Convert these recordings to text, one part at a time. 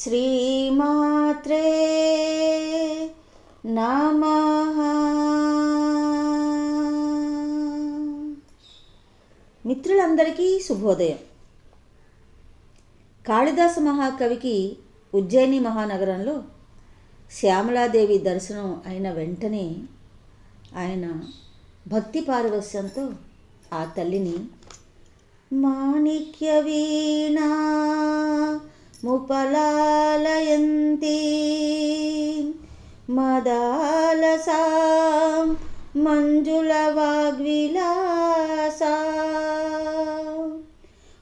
శ్రీమాత్రే నమః. మిత్రులందరికీ శుభోదయం. కాళిదాస మహాకవికి ఉజ్జయిని మహానగరంలో శ్యామలాదేవి దర్శనం అయిన వెంటనే ఆయన భక్తి పారవస్యంతో ఆ తల్లిని మాణిక్య వీణా ముపలాలయంతి మదాలసా మంజుల వాగ్విలాసా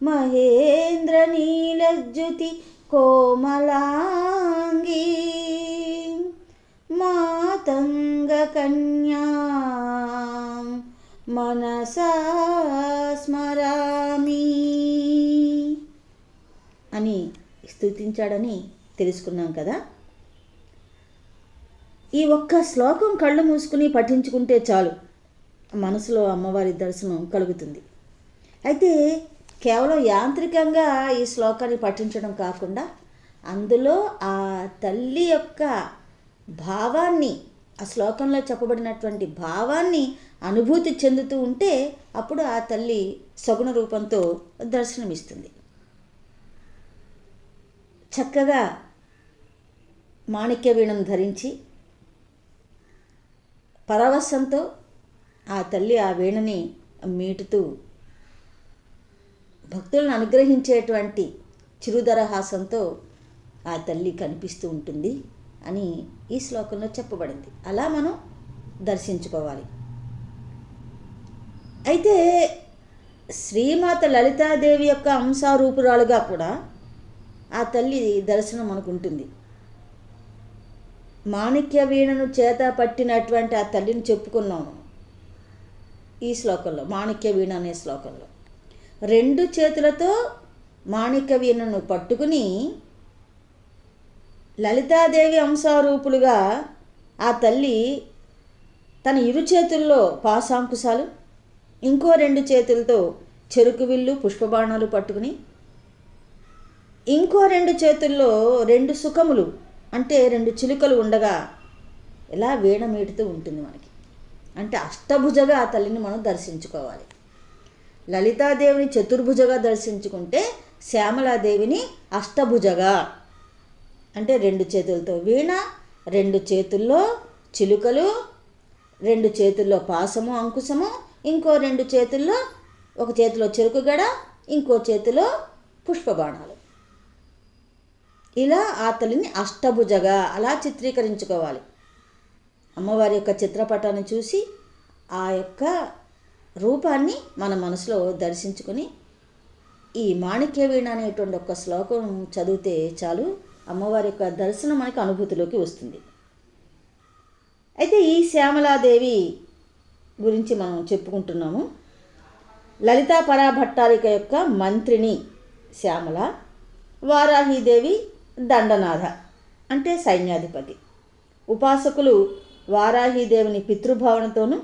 మహేంద్ర నీలజ్యుతి కోమలాంగీ మాతంగ కన్యా మనసా స్మరామి అని స్తుతించాడని తెలుసుకున్నాం కదా. ఈ ఒక్క శ్లోకం కళ్ళు మూసుకుని పఠించుకుంటే చాలు, మనసులో అమ్మవారి దర్శనం కలుగుతుంది. అయితే కేవలం యాంత్రికంగా ఈ శ్లోకాన్ని పఠించడం కాకుండా అందులో ఆ తల్లి యొక్క భావాన్ని, ఆ శ్లోకంలో చెప్పబడినటువంటి భావాన్ని అనుభూతి చెందుతూ ఉంటే అప్పుడు ఆ తల్లి సగుణ రూపంతో దర్శనమిస్తుంది. చక్కగా మాణిక్య వీణను ధరించి పరవశంతో ఆ తల్లి ఆ వీణని మీటుతూ భక్తులను అనుగ్రహించేటువంటి చిరుదరహాసంతో ఆ తల్లి కనిపిస్తూ ఉంటుంది అని ఈ శ్లోకంలో చెప్పబడింది. అలా మనం దర్శించుకోవాలి. అయితే శ్రీమాత లలితాదేవి యొక్క అంశారూపురాలుగా కూడా ఆ తల్లి దర్శనం మనకు ఉంటుంది. మాణిక్య వీణను చేత పట్టినటువంటి ఆ తల్లిని చెప్పుకున్నాము ఈ శ్లోకంలో. మాణిక్య వీణ అనే శ్లోకంలో రెండు చేతులతో మాణిక్య వీణను పట్టుకుని లలితాదేవి అంశారూపులుగా ఆ తల్లి తన ఇరు చేతుల్లో పాశాంకుశాలు, ఇంకో రెండు చేతులతో చెరుకు విల్లు పుష్పబాణాలు పట్టుకుని, ఇంకో రెండు చేతుల్లో రెండు సుఖములు అంటే రెండు చిలుకలు ఉండగా ఇలా వీణ మీటుతూ ఉంటుంది మనకి. అంటే అష్టభుజగా ఆ తల్లిని మనం దర్శించుకోవాలి. లలితాదేవిని చతుర్భుజగా దర్శించుకుంటే శ్యామలాదేవిని అష్టభుజగా, అంటే రెండు చేతులతో వీణ, రెండు చేతుల్లో చిలుకలు, రెండు చేతుల్లో పాసము అంకుశము, ఇంకో రెండు చేతుల్లో, ఒక చేతిలో చెరుకు గడ, ఇంకో చేతిలో పుష్పబాణాలు. ఇలా ఆ తల్లిని అష్టభుజగా అలా చిత్రీకరించుకోవాలి. అమ్మవారి యొక్క చిత్రపటాన్ని చూసి ఆ యొక్క రూపాన్ని మన మనసులో దర్శించుకొని ఈ మాణిక్య వీణ అనేటువంటి ఒక శ్లోకం చదివితే చాలు, అమ్మవారి యొక్క దర్శనం మనకి అనుభూతిలోకి వస్తుంది. అయితే ఈ శ్యామలాదేవి గురించి మనం చెప్పుకుంటున్నాము. లలితా పరాభట్టారిక యొక్క మంత్రిని శ్యామల, వారాహీదేవి దండనాథ అంటే సైన్యాధిపతి. ఉపాసకులు వారాహీదేవిని పితృభావనతోనూ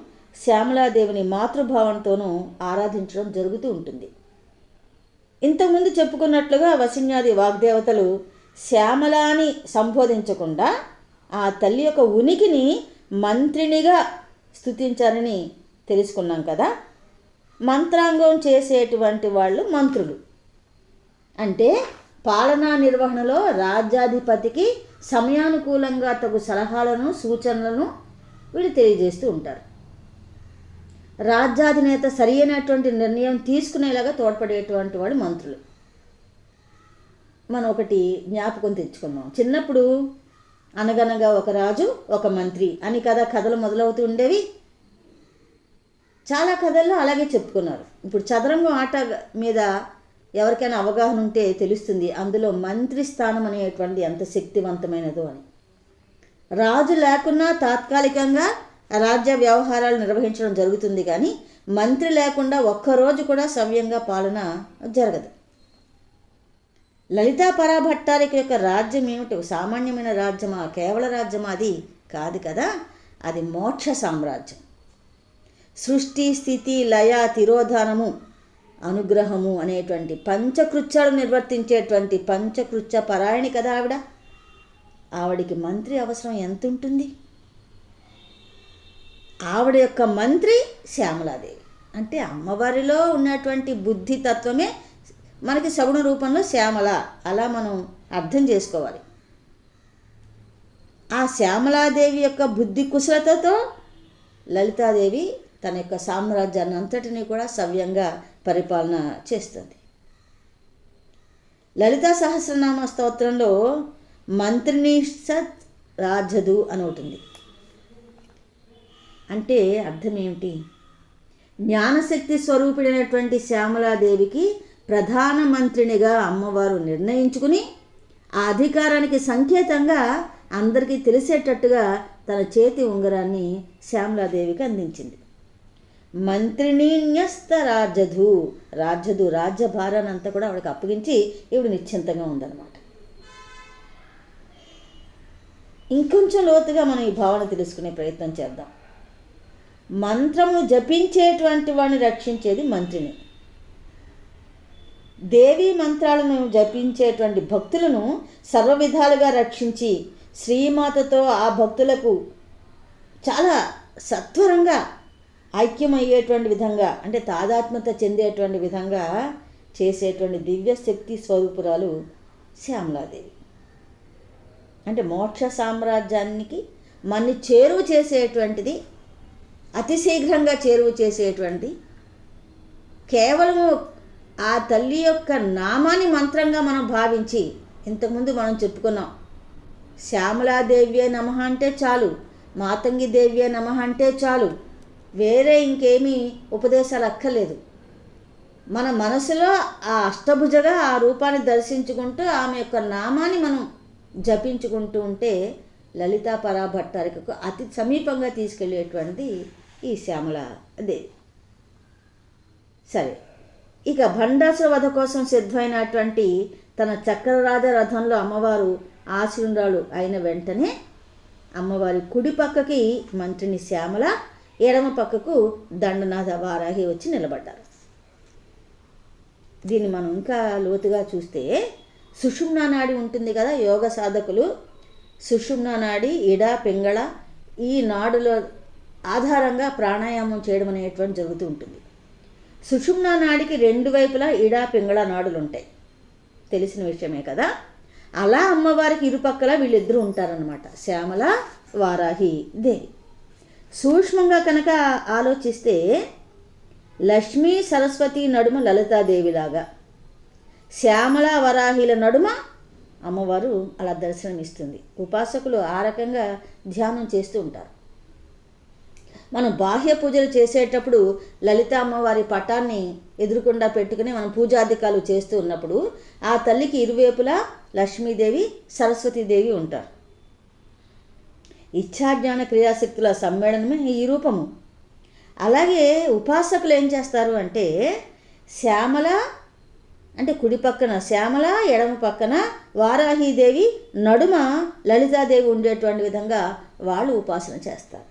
శ్యామలాదేవిని మాతృభావనతోనూ ఆరాధించడం జరుగుతూ ఉంటుంది. ఇంతకుముందు చెప్పుకున్నట్లుగా వసిన్యాది వాగ్దేవతలు శ్యామలాని సంబోధించకుండా ఆ తల్లి యొక్క ఉనికిని మంత్రినిగా స్తుతించారని తెలుసుకున్నాం కదా. మంత్రాంగం చేసేటువంటి వాళ్ళు మంత్రులు. అంటే పాలనా నిర్వహణలో రాజ్యాధిపతికి సమయానుకూలంగా తగు సలహాలను సూచనలను వీళ్ళు తెలియజేస్తూ ఉంటారు. రాజ్యాధినేత సరి అయినటువంటి నిర్ణయం తీసుకునేలాగా తోడ్పడేటువంటి వాడు మంత్రులు. మనం ఒకటి జ్ఞాపకం తెచ్చుకున్నాం. చిన్నప్పుడు అనగనగా ఒక రాజు ఒక మంత్రి అని కథలు మొదలవుతూ ఉండేవి. చాలా కథల్లో అలాగే చెప్పుకున్నారు. ఇప్పుడు చదరంగం ఆట మీద ఎవరికైనా అవగాహన ఉంటే తెలుస్తుంది అందులో మంత్రి స్థానం అనేటువంటిది ఎంత శక్తివంతమైనదో అని. రాజు లేకున్నా తాత్కాలికంగా రాజ్య వ్యవహారాలు నిర్వహించడం జరుగుతుంది, కానీ మంత్రి లేకుండా ఒక్కరోజు కూడా సవ్యంగా పాలన జరగదు. లలితా పరాభట్టారిక యొక్క రాజ్యం ఏమిటి? సామాన్యమైన రాజ్యమా, కేవల రాజ్యమా? అది కాదు కదా. అది మోక్ష సామ్రాజ్యం. సృష్టి స్థితి లయ తిరోధానము అనుగ్రహము అనేటువంటి పంచకృత్యాలు నిర్వర్తించేటువంటి పంచకృత్య పరాయణి కదా ఆవిడికి మంత్రి అవసరం ఎంత ఉంటుంది? ఆవిడ యొక్క మంత్రి శ్యామలాదేవి. అంటే అమ్మవారిలో ఉన్నటువంటి బుద్ధి తత్వమే మనకి సగుణ రూపంలో శ్యామల, అలా మనం అర్థం చేసుకోవాలి. ఆ శ్యామలాదేవి యొక్క బుద్ధి కుశలతతో లలితాదేవి తన యొక్క సామ్రాజ్యాన్ని అంతటినీ కూడా సవ్యంగా పరిపాలన చేస్తుంది. లలితా సహస్రనామ స్తోత్రంలో మంత్రిని సత్ రాజదు అని ఉంటుంది. అంటే అర్థం ఏమిటి? జ్ఞానశక్తి స్వరూపిణైనటువంటి శ్యామలాదేవికి ప్రధానమంత్రినిగా అమ్మవారు నిర్ణయించుకుని ఆ అధికారానికి సంకేతంగా అందరికీ తెలిసేటట్టుగా తన చేతి ఉంగరాన్ని శ్యామలాదేవికి అందించింది. మంత్రిని న్యస్త రాజధు, రాజ్యభారాన్ని అంతా కూడా ఆవిడకి అప్పగించి ఈవిడ నిశ్చింతగా ఉందన్నమాట. ఇంకొంచెం లోతుగా మనం ఈ భావన తెలుసుకునే ప్రయత్నం చేద్దాం. మంత్రము జపించేటువంటి వాడిని రక్షించేది మంత్రిని. దేవీ మంత్రాలను జపించేటువంటి భక్తులను సర్వ విధాలుగా రక్షించి శ్రీమాతతో ఆ భక్తులకు చాలా సత్వరంగా ఐక్యమయ్యేటువంటి విధంగా, అంటే తాదాత్మ్యత చెందేటువంటి విధంగా చేసేటువంటి దివ్య శక్తి స్వరూపురాలు శ్యామలాదేవి. అంటే మోక్ష సామ్రాజ్యానికి మన్ని చేరువ చేసేటువంటిది, అతి శీఘ్రంగా చేరువ చేసేటువంటి, కేవలము ఆ తల్లి యొక్క నామాన్ని మంత్రంగా మనం భావించి, ఇంతకుముందు మనం చెప్పుకున్నాం, శ్యామలాదేవ్యే నమః అంటే చాలు, మాతంగి దేవ్యే నమః అంటే చాలు, వేరే ఇంకేమీ ఉపదేశాలు అక్కర్లేదు. మన మనసులో ఆ అష్టభుజగా ఆ రూపాన్ని దర్శించుకుంటూ ఆమె యొక్క నామాన్ని మనం జపించుకుంటూ ఉంటే లలితా పరాభట్టారికకు అతి సమీపంగా తీసుకెళ్ళేటువంటిది ఈ శ్యామలాదేవి. సరే, ఇక భండాసుర వధ కోసం సిద్ధమైనటువంటి తన చక్రరాజ రథంలో అమ్మవారు ఆశీనురాలు అయిన వెంటనే అమ్మవారి కుడి పక్కకి మంత్రిని శ్యామల, ఎడమ పక్కకు దండనాథ వారాహి వచ్చి నిలబడ్డారు. దీన్ని మనం ఇంకా లోతుగా చూస్తే సుషుమ్నా నాడి ఉంటుంది కదా, యోగ సాధకులు సుషుమ్నా నాడి, ఇడ, పింగళ ఈ నాడుల ఆధారంగా ప్రాణాయామం చేయడం అనేటువంటి జరుగుతూ ఉంటుంది. సుషుమ్నా నాడికి రెండు వైపులా ఇడ, పింగళ నాడులు ఉంటాయి, తెలిసిన విషయమే కదా. అలా అమ్మవారికి ఇరుపక్కల వీళ్ళిద్దరూ ఉంటారనమాట, శ్యామల, వారాహి దేవి. సూక్ష్మంగా కనుక ఆలోచిస్తే లక్ష్మీ సరస్వతి నడుమ లలితాదేవిలాగా, శ్యామల వరాహిల నడుమ అమ్మవారు అలా దర్శనమిస్తుంది. ఉపాసకులు ఆ రకంగా ధ్యానం చేస్తూ ఉంటారు. మనం బాహ్య పూజలు చేసేటప్పుడు లలిత అమ్మవారి పటాన్ని ఎదురుకుండా పెట్టుకుని మనం పూజాధికాలు చేస్తూ ఉన్నప్పుడు ఆ తల్లికి ఇరువైపులా లక్ష్మీదేవి, సరస్వతీదేవి ఉంటారు. ఇచ్ఛాజ్ఞాన క్రియాశక్తుల సమ్మేళనమే ఈ రూపము. అలాగే ఉపాసకులు ఏం చేస్తారు అంటే, శ్యామల అంటే కుడి పక్కన శ్యామల, ఎడమ పక్కన వారాహీదేవి, నడుమ లలితాదేవి ఉండేటువంటి విధంగా వాళ్ళు ఉపాసన చేస్తారు.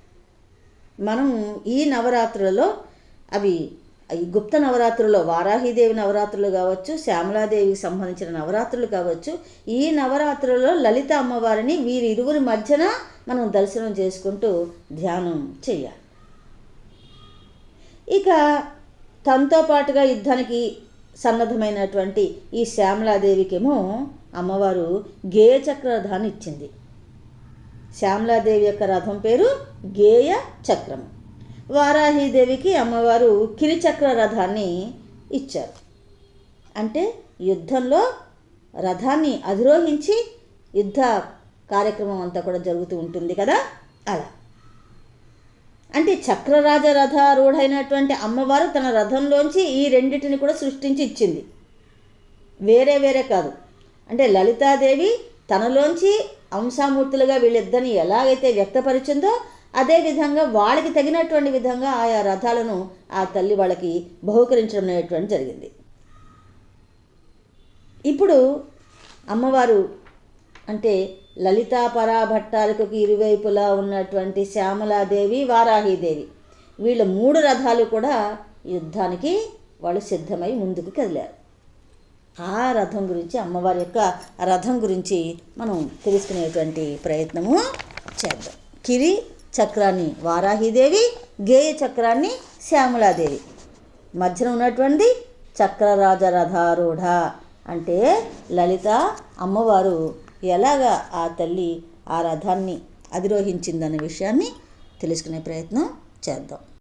మనం ఈ నవరాత్రులలో అవి ఈ గుప్త నవరాత్రుల్లో వారాహీదేవి నవరాత్రులు కావచ్చు, శ్యామలాదేవికి సంబంధించిన నవరాత్రులు కావచ్చు, ఈ నవరాత్రులలో లలిత అమ్మవారిని వీరిరువురి మధ్యన మనం దర్శనం చేసుకుంటూ ధ్యానం చేయాలి. ఇక తనతో పాటుగా యుద్ధానికి సన్నద్ధమైనటువంటి ఈ శ్యామలాదేవికేమో అమ్మవారు గేయ చక్ర రథాన్ని ఇచ్చింది. శ్యామలాదేవి యొక్క రథం పేరు గేయ చక్రము. వారాహీదేవికి అమ్మవారు కిరిచక్ర రథాన్ని ఇచ్చారు. అంటే యుద్ధంలో రథాన్ని అధిరోహించి యుద్ధ కార్యక్రమం అంతా కూడా జరుగుతూ ఉంటుంది కదా, అలా. అంటే చక్రరాజ రథారూఢైనటువంటి అమ్మవారు తన రథంలోంచి ఈ రెండింటిని కూడా సృష్టించి ఇచ్చింది, వేరే వేరే కాదు. అంటే లలితాదేవి తనలోంచి అంశామూర్తులుగా వీళ్ళిద్దరిని ఎలాగైతే వ్యక్తపరిచిందో అదేవిధంగా వాళ్ళకి తగినటువంటి విధంగా ఆయా రథాలను ఆ తల్లి వాళ్ళకి బహుకరించడం అనేటువంటి జరిగింది. ఇప్పుడు అమ్మవారు అంటే లలితా పరాభట్టారికకు ఇరువైపులా ఉన్నటువంటి శ్యామలాదేవి, వారాహీదేవి వీళ్ళ మూడు రథాలు కూడా యుద్ధానికి వాళ్ళు సిద్ధమై ముందుకు కదిలారు. ఆ రథం గురించి, అమ్మవారి యొక్క రథం గురించి మనం తెలుసుకునేటువంటి ప్రయత్నము చేద్దాం. కిరి చక్రాన్ని వారాహిదేవి, గేయ చక్రాన్ని శ్యామలాదేవి, మధ్యన ఉన్నటువంటి చక్రరాజ రథారూఢ అంటే లలిత అమ్మవారు ఎలాగా ఆ తల్లి ఆ రథాన్ని అధిరోహించిందనే విషయాన్ని తెలుసుకునే ప్రయత్నం చేద్దాం.